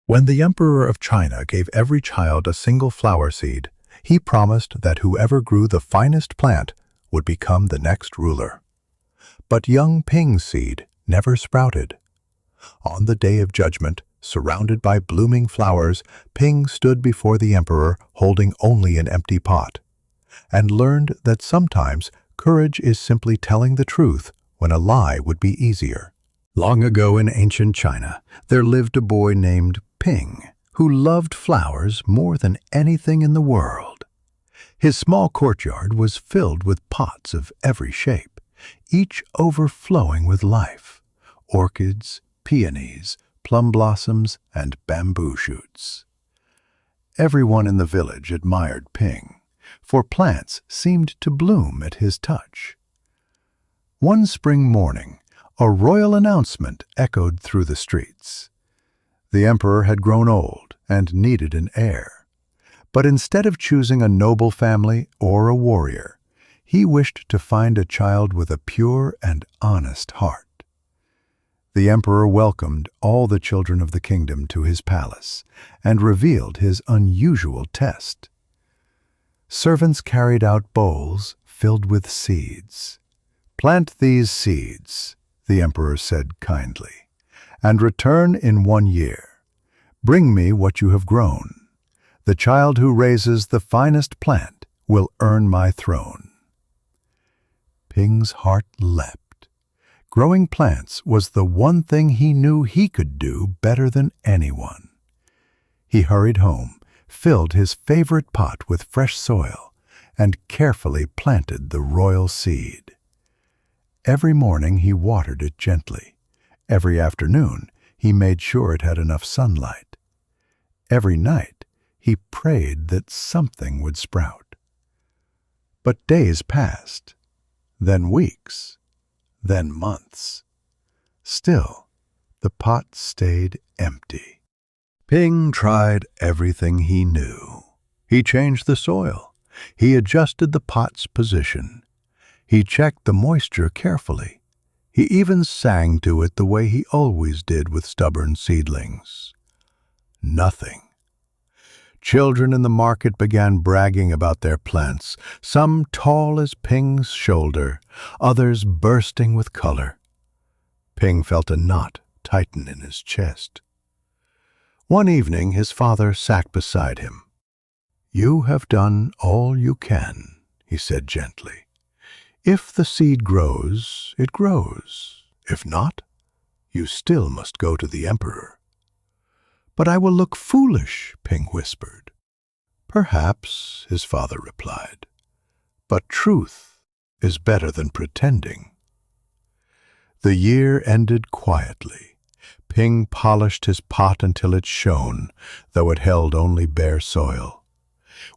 When the Emperor of China gave every child a single flower seed, he promised that whoever grew the finest plant would become the next ruler. But young Ping's seed never sprouted. On the Day of Judgment, surrounded by blooming flowers, Ping stood before the Emperor holding only an empty pot, and learned that sometimes courage is simply telling the truth when a lie would be easier. Long ago in ancient China, there lived a boy named Ping, who loved flowers more than anything in the world. His small courtyard was filled with pots of every shape, each overflowing with life: orchids, peonies, plum blossoms, and bamboo shoots. Everyone in the village admired Ping, for plants seemed to bloom at his touch. One spring morning, a royal announcement echoed through the streets. The emperor had grown old and needed an heir. But instead of choosing a noble family or a warrior, he wished to find a child with a pure and honest heart. The emperor welcomed all the children of the kingdom to his palace and revealed his unusual test. Servants carried out bowls filled with seeds. "Plant these seeds," the emperor said kindly, "and return in 1 year. Bring me what you have grown. The child who raises the finest plant will earn my throne." Ping's heart leapt. Growing plants was the one thing he knew he could do better than anyone. He hurried home, filled his favorite pot with fresh soil, and carefully planted the royal seed. Every morning he watered it gently. Every afternoon he made sure it had enough sunlight. Every night he prayed that something would sprout. But days passed, then weeks, then months. Still, the pot stayed empty. Ping tried everything he knew. He changed the soil. He adjusted the pot's position. He checked the moisture carefully. He even sang to it the way he always did with stubborn seedlings. Nothing. Children in the market began bragging about their plants, some tall as Ping's shoulder, others bursting with color. Ping felt a knot tighten in his chest. One evening his father sat beside him. "You have done all you can," he said gently. "If the seed grows, it grows. If not, you still must go to the emperor." "But I will look foolish," Ping whispered. "Perhaps," his father replied. "But truth is better than pretending." The year ended quietly. Ping polished his pot until it shone, though it held only bare soil.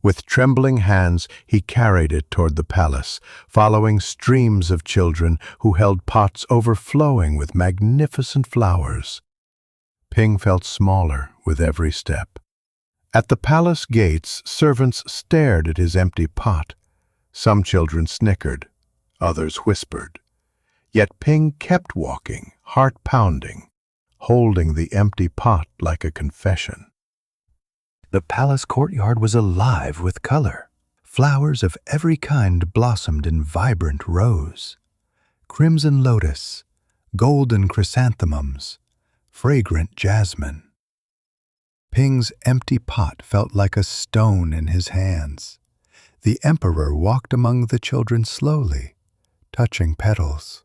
With trembling hands he carried it toward the palace, following streams of children who held pots overflowing with magnificent flowers. Ping felt smaller with every step. At the palace gates, servants stared at his empty pot. Some children snickered, others whispered. Yet Ping kept walking, heart pounding, holding the empty pot like a confession. The palace courtyard was alive with color. Flowers of every kind blossomed in vibrant rows. Crimson lotus, golden chrysanthemums, fragrant jasmine. Ping's empty pot felt like a stone in his hands. The emperor walked among the children slowly, touching petals,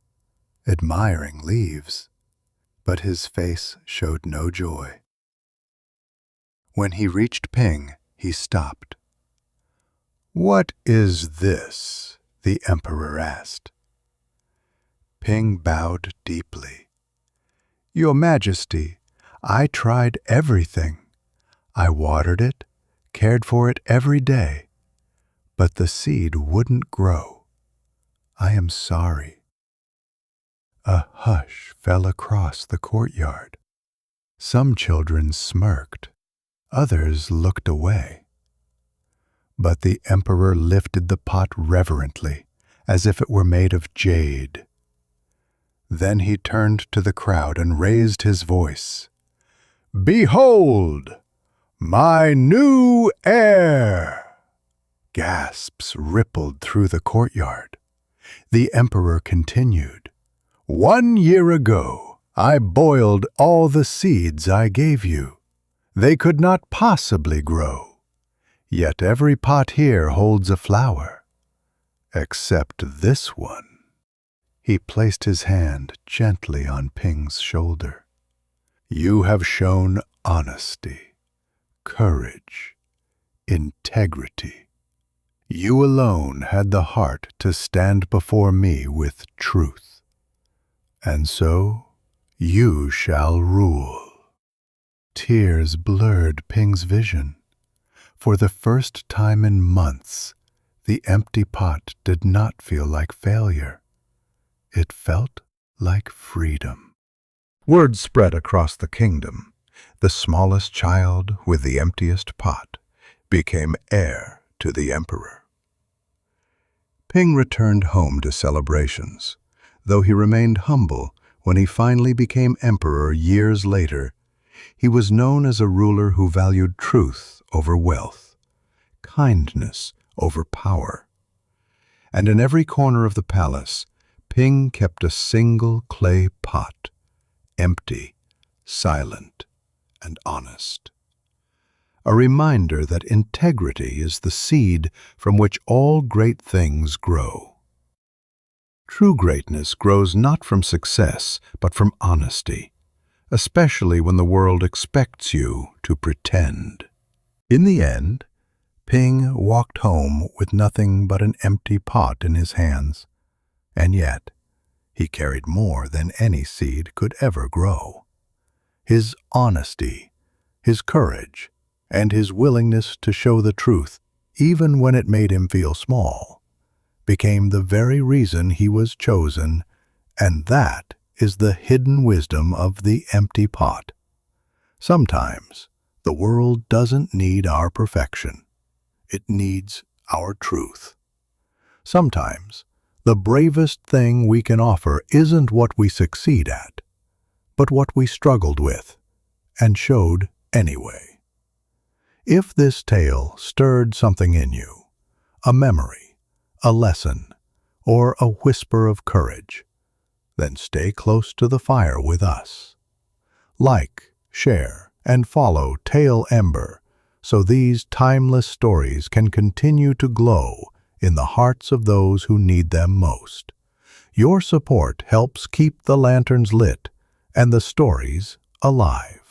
admiring leaves, but his face showed no joy. When he reached Ping, he stopped. "What is this?" the emperor asked. Ping bowed deeply. "Your Majesty, I tried everything. I watered it, cared for it every day, but the seed wouldn't grow. I am sorry." A hush fell across the courtyard. Some children smirked, others looked away. But the emperor lifted the pot reverently, as if it were made of jade. Then he turned to the crowd and raised his voice. "Behold, my new heir!" Gasps rippled through the courtyard. The emperor continued, "1 year ago, I boiled all the seeds I gave you. They could not possibly grow. Yet every pot here holds a flower, except this one." He placed his hand gently on Ping's shoulder. "You have shown honesty, courage, integrity. You alone had the heart to stand before me with truth. And so you shall rule." Tears blurred Ping's vision. For the first time in months, the empty pot did not feel like failure. It felt like freedom. Word spread across the kingdom. The smallest child with the emptiest pot became heir to the emperor. Ping returned home to celebrations. Though he remained humble when he finally became emperor years later, he was known as a ruler who valued truth over wealth, kindness over power. And in every corner of the palace, Ping kept a single clay pot, empty, silent, and honest. A reminder that integrity is the seed from which all great things grow. True greatness grows not from success, but from honesty, especially when the world expects you to pretend. In the end, Ping walked home with nothing but an empty pot in his hands, and yet he carried more than any seed could ever grow. His honesty, his courage, and his willingness to show the truth, even when it made him feel small, became the very reason he was chosen, and that is the hidden wisdom of the empty pot. Sometimes the world doesn't need our perfection. It needs our truth. Sometimes the bravest thing we can offer isn't what we succeed at, but what we struggled with and showed anyway. If this tale stirred something in you, a memory, a lesson, or a whisper of courage, then stay close to the fire with us. Like, share, and follow Tale Ember so these timeless stories can continue to glow in the hearts of those who need them most. Your support helps keep the lanterns lit and the stories alive.